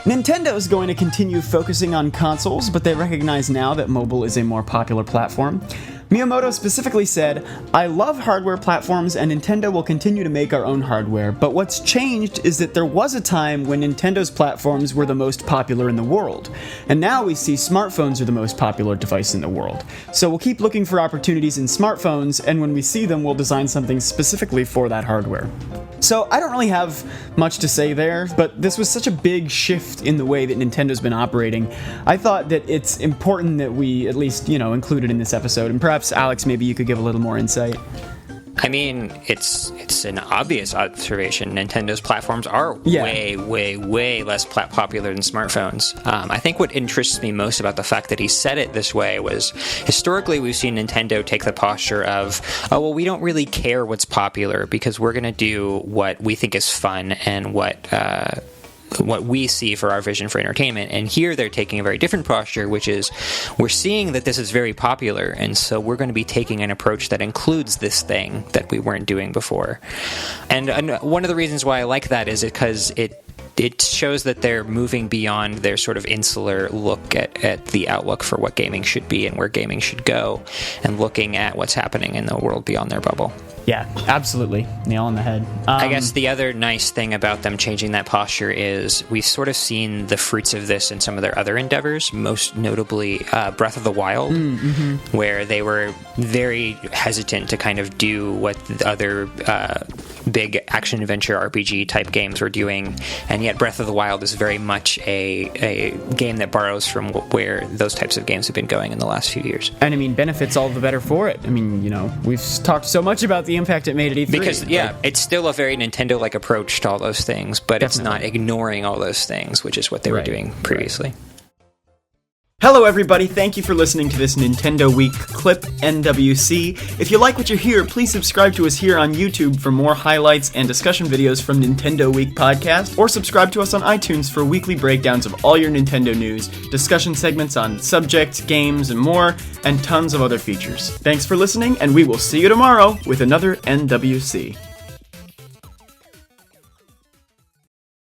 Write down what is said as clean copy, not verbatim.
Nintendo is going to continue focusing on consoles, but they recognize now that mobile is a more popular platform. Miyamoto specifically said, "I love hardware platforms and Nintendo will continue to make our own hardware, but what's changed is that there was a time when Nintendo's platforms were the most popular in the world, and now we see smartphones are the most popular device in the world. So we'll keep looking for opportunities in smartphones, and when we see them, we'll design something specifically for that hardware." So I don't really have much to say there, but this was such a big shift in the way that Nintendo's been operating. I thought that it's important that we at least, include it in this episode, and perhaps, Alex, maybe you could give a little more insight. I mean, it's an obvious observation. Nintendo's platforms are way, way, way less popular than smartphones. I think what interests me most about the fact that he said it this way was, historically we've seen Nintendo take the posture of, oh, well, we don't really care what's popular because we're going to do what we think is fun and what we see for our vision for entertainment. And here they're taking a very different posture, which is we're seeing that this is very popular, and so we're going to be taking an approach that includes this thing that we weren't doing before. And one of the reasons why I like that is because it shows that they're moving beyond their sort of insular look at the outlook for what gaming should be and where gaming should go, and looking at what's happening in the world beyond their bubble. Yeah, absolutely. Nail on the head. I guess the other nice thing about them changing that posture is we've sort of seen the fruits of this in some of their other endeavors, most notably Breath of the Wild, where they were very hesitant to kind of do what the other big action-adventure RPG type games were doing, and yet Breath of the Wild is very much a game that borrows from where those types of games have been going in the last few years. And I mean, benefits all the better for it. I mean, we've talked so much about the impact it made at E3. Because, it's still a very Nintendo-like approach to all those things, but Definitely. It's not ignoring all those things, which is what they were doing previously. Hello everybody, thank you for listening to this Nintendo Week clip, NWC. If you like what you hear, please subscribe to us here on YouTube for more highlights and discussion videos from Nintendo Week podcast, or subscribe to us on iTunes for weekly breakdowns of all your Nintendo news, discussion segments on subjects, games, and more, and tons of other features. Thanks for listening, and we will see you tomorrow with another NWC.